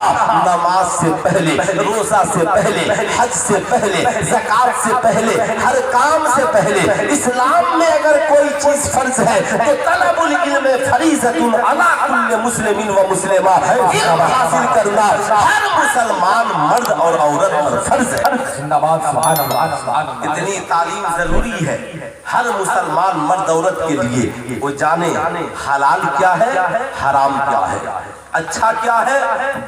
نماز سے پہلے، روزہ سے پہلے، حج سے پہلے، زکوٰۃ سے پہلے، ہر کام سے پہلے اسلام میں اگر کوئی چیز فرض ہے تو طلب العلم فریضۃ علی کل مسلم و مسلمہ، علم حاصل کرنا ہر مسلمان مرد اور عورت پر فرض ہے۔ اتنی تعلیم ضروری ہے ہر مسلمان مرد عورت کے لیے، وہ جانے حلال کیا ہے، حرام کیا ہے، اچھا کیا ہے،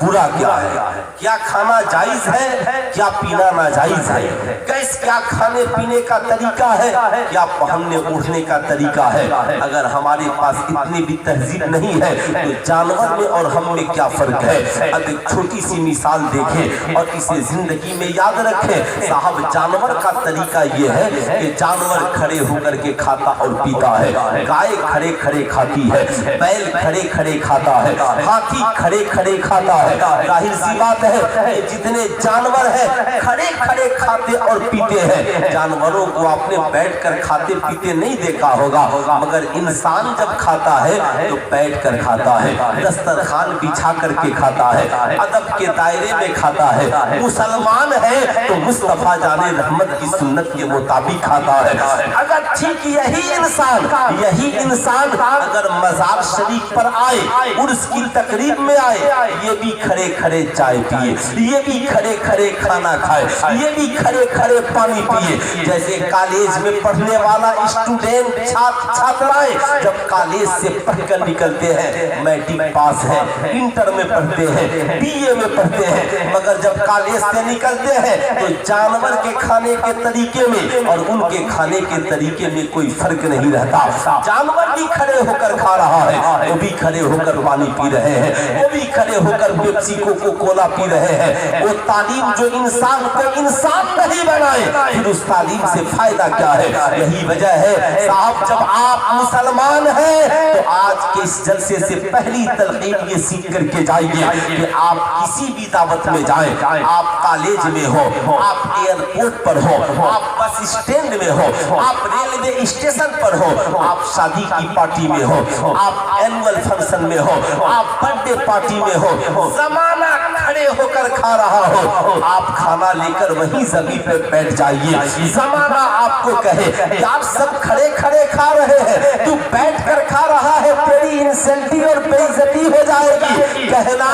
برا کیا ہے، کیا کھانا جائز ہے، کیا پینا ناجائز ہے، کیا کھانے پینے کا طریقہ ہے، کیا پہننے اوڑھنے کا طریقہ ہے۔ اگر ہمارے پاس اتنی بھی تہذیب نہیں ہے تو جانور میں اور ہم میں کیا فرق ہے۔ اب ایک چھوٹی سی مثال دیکھیں اور اسے زندگی میں یاد رکھیں۔ صاحب جانور کا طریقہ یہ ہے کہ جانور کھڑے ہو کر کے کھاتا اور پیتا ہے، گائے کھڑے کھڑے کھاتی ہے، بیل کھڑے کھڑے کھاتا ہے، ہاتھی کھڑے کھڑے کھاتا ہے۔ ظاہر سی بات ہے جتنے جانور ہیں کھڑے کھڑے کھاتے اور پیتے ہیں۔ جانوروں کو آپ نے بیٹھ کر کھاتے پیتے نہیں دیکھا ہوگا، مگر انسان جب کھاتا ہے تو بیٹھ کر کھاتا ہے، دسترخوان بچھا کر کے کھاتا ہے، ادب کے دائرے میں کھاتا ہے۔ مسلمان ہے تو مصطفیٰ جان رحمت کی سنت کے مطابق کھاتا ہے۔ اگر ٹھیک یہی انسان اگر مزار شریف پر آئے، عرس کی تقریب میں آئے، یہ بھی کھڑے کھڑے چائے پیے، یہ بھی کھڑے کھڑے کھانا کھائے، یہ بھی کھڑے کھڑے پانی پیے۔ جیسے کالج میں پڑھنے والا اسٹوڈنٹ چھاترائے جب کالج سے پڑھ کر نکلتے ہیں، میٹرک پاس ہے، انٹر میں پڑھتے ہیں، بی اے میں پڑھتے ہیں، مگر جب کالج سے نکلتے ہیں تو جانور کے کھانے کے طریقے میں اور ان کے کھانے کے طریقے میں کوئی فرق نہیں رہتا۔ جانور بھی کھڑے ہو کر کھا رہا ہے، وہ بھی کھڑے ہو کر پانی پی رہے ہیں، وہ بھی کھڑے ہو کر پیپسی کوکو کولا پی رہے ہیں۔ وہ تعلیم جو انسان کو انسان نہیں بنائے، پھر اس تعلیم سے فائدہ کیا ہے؟ یہی وجہ ہے صاحب جب آپ مسلمان ہیں تو آج کے اس جلسے سے پہلی تلقین یہ سیکھ کر کے جائیے کہ آپ کسی بھی دعوت میں جائیں، آپ کالج میں ہو، آپ ایئرپورٹ پر ہو، آپ بس اسٹینڈ میں ہو، آپ ریلوے اسٹیشن پر ہو، آپ شادی کی پارٹی میں ہو، آپ اینول فنکشن میں ہو، آپ برتھ ڈے پارٹی میں ہو، زمانہ کھڑے ہو کر کھا رہا ہو، آپ کھانا لے کر وہیں زمین پہ بیٹھ جائیے۔ زمانہ آپ کو کہے یار سب کھڑے کھڑے کھا رہے ہیں، تو بیٹھ کر کھا رہا ہے، تیری انسلٹی اور بے عزتی ہو جائے گی۔ کہنا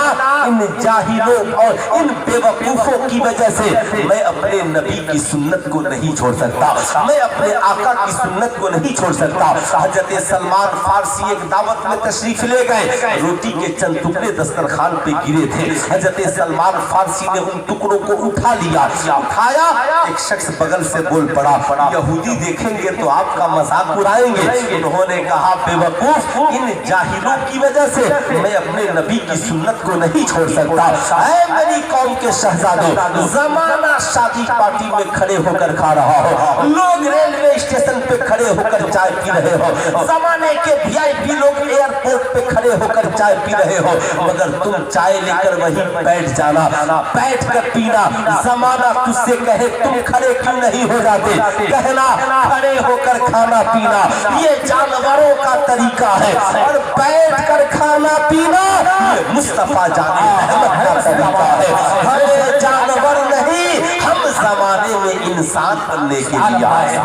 ان جاہلوں اور ان بے وقوفوں کی وجہ سے میں اپنے نبی کی سنت کو نہیں چھوڑ سکتا، میں اپنے آقا کی سنت کو نہیں چھوڑ سکتا۔ حضرت سلمان فارسی ایک دعوت میں تشریف لے گئے، روٹی کے چند ٹکڑے دسترخوان پہ گرے تھے، حضرت سلمان فارسی نے ان ٹکڑوں کو اٹھا لیا، اٹھایا، ایک شخص بغل سے بول پڑا یہودی دیکھیں گے تو آپ کا مذاق اڑائیں گے۔ انہوں نے کہا بے وقوف ان جاہلوں کی وجہ سے میں اپنے نبی کی سنت کو نہیں چھوڑ سکتا۔ اے میری قوم کے شہزادوں، زمانہ شادی پارٹی میں کھڑے ہو کر کھا رہا ہو، لوگ ریلوے اسٹیشن پہ کھڑے ہو کر چائے پی رہے ہو، زمانے کے وی آئی پی لوگ ایئرپورٹ پہ کھڑے ہو کر چائے پی رہے ہو، مگر تم چائے لے کر وہیں بیٹھ جانا، بیٹھ کر پینا۔ زمانہ تجھ سے کہے تم کھڑے کیوں نہیں ہو جاتے، کہنا کھڑے ہو کر کھانا پینا یہ جانوروں کا طریقہ ہے، اور بیٹھ کر کھانا پینا یہ مصطفیٰ جان رحمت کا طریقہ ہے۔ ہم جانور نہیں، ہم زمانے میں انسان بننے کے لیے آئے۔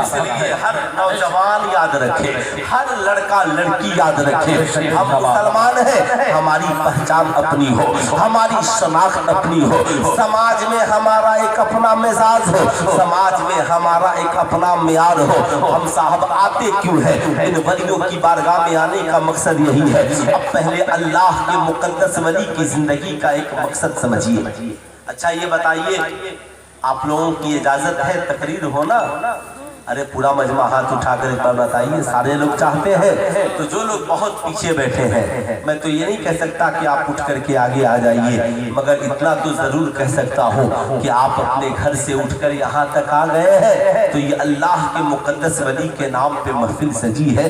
اس لیے ہر نوجوان یاد رکھے، ہر لڑکا لڑکی یاد رکھے، ہم مسلمان ہیں، ہماری پہچان اپنی ہو، ہماری شناخت اپنی ہو، سماج میں ہمارا ایک اپنا مزاج ہو، سماج میں ہمارا ایک اپنا معیار ہو۔ ہم صاحب آتے کیوں ہیں؟ ان ولیوں کی بارگاہ میں آنے کا مقصد یہی ہے۔ اب پہلے اللہ کے مقدس ولی کی زندگی کا ایک مقصد سمجھیے۔ اچھا یہ بتائیے آپ لوگوں کی اجازت ہے تقریر ہونا؟ ارے پورا مجمع ہاتھ اٹھا کر ایک بار بتائیے، سارے لوگ چاہتے ہیں؟ تو جو لوگ بہت پیچھے بیٹھے ہیں میں تو یہ نہیں کہہ سکتا کہ آپ اٹھ کر کے آگے آ جائیے، مگر اتنا تو ضرور کہہ سکتا ہوں کہ آپ اپنے گھر سے اٹھ کر یہاں تک آ گئے ہیں تو یہ اللہ کے مقدس ولی کے نام پہ محفل سجی ہے،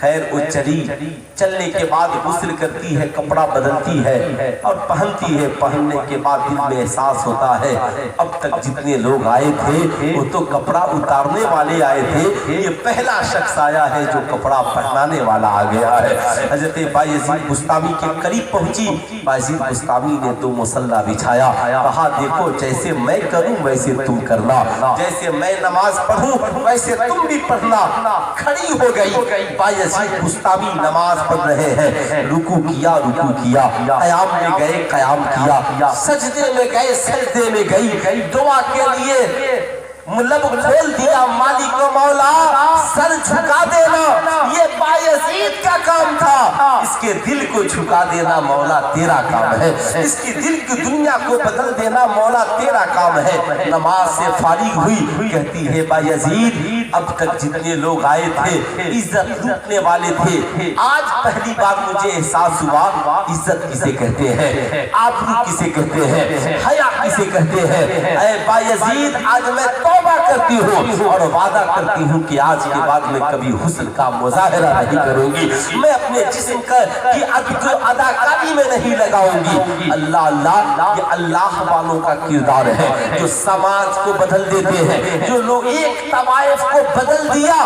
خیر وہ چلی، چلنے کے بعد غسل کرتی ہے، کپڑا بدلتی ہے اور پہنتی ہے۔ پہننے کے بعد دل میں احساس ہوتا ہے اب تک جتنے لوگ آئے تھے وہ تو کپڑا اتارنے والے آئے تھے، یہ پہلا شخص آیا ہے جو کپڑا پہنانے والا آ گیا ہے۔ حضرت بایزید بستامی کے قریب پہنچی، بایزید بستامی نے تو مصلی بچھایا، کہا دیکھو جیسے میں کروں ویسے تم کرنا، جیسے میں نماز پڑھوں ویسے تم بھی پڑھنا۔ کھڑی ہو گئی، بایزید بستامی نماز پڑھ رہے ہیں، رکوع کیا، قیام میں گئے، قیام کیا، سجدے میں گئے، سجدے میں گئی، دعا کے لیے لب کھول دیا، مالک و مولا سر جھکا دینا یہ بایزید کا کام تھا، اس کے دل کو جھکا دینا مولا تیرا کام ہے، اس کی دل کی دنیا کو بدل دینا مولا تیرا کام ہے۔ نماز سے فارغ ہوئی، کہتی ہے بایزید اب تک جتنے لوگ آئے تھے عزت لوٹنے والے تھے، آج پہلی بار مجھے احساس ہوا عزت کسے کہتے ہیں، آبرو کسے کہتے ہیں، حیا کسے کہتے ہیں۔ اے بایزید آج میں توبہ کرتی ہوں اور وعدہ کرتی ہوں کہ آج کے بعد میں کبھی حسن کا مظاہرہ نہیں کروں گی، میں اپنے جسم کی اداکاری میں نہیں لگاؤں گی۔ اللہ اللہ یہ اللہ والوں کا کردار ہے جو سماج کو بدل دیتے ہیں، جو لوگ ایک طوائف کو بدل دیا،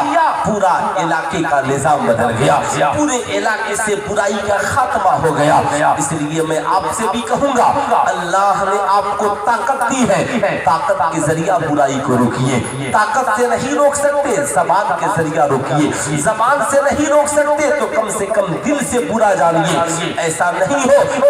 پورا علاقے کا نظام بدل گیا، پورے علاقے سے برائی کا خاتمہ ہو گیا۔ اس لیے میں آپ سے بھی کہوں گا اللہ نے آپ کو طاقت دی ہے، طاقت کے ذریعہ برائی کو روکیے، طاقت سے نہیں روک سکتے زبان کے ذریعہ روکیے، زبان سے نہیں روک سکتے تو کم سے کم دل سے برا جانیے، ایسا نہیں ہو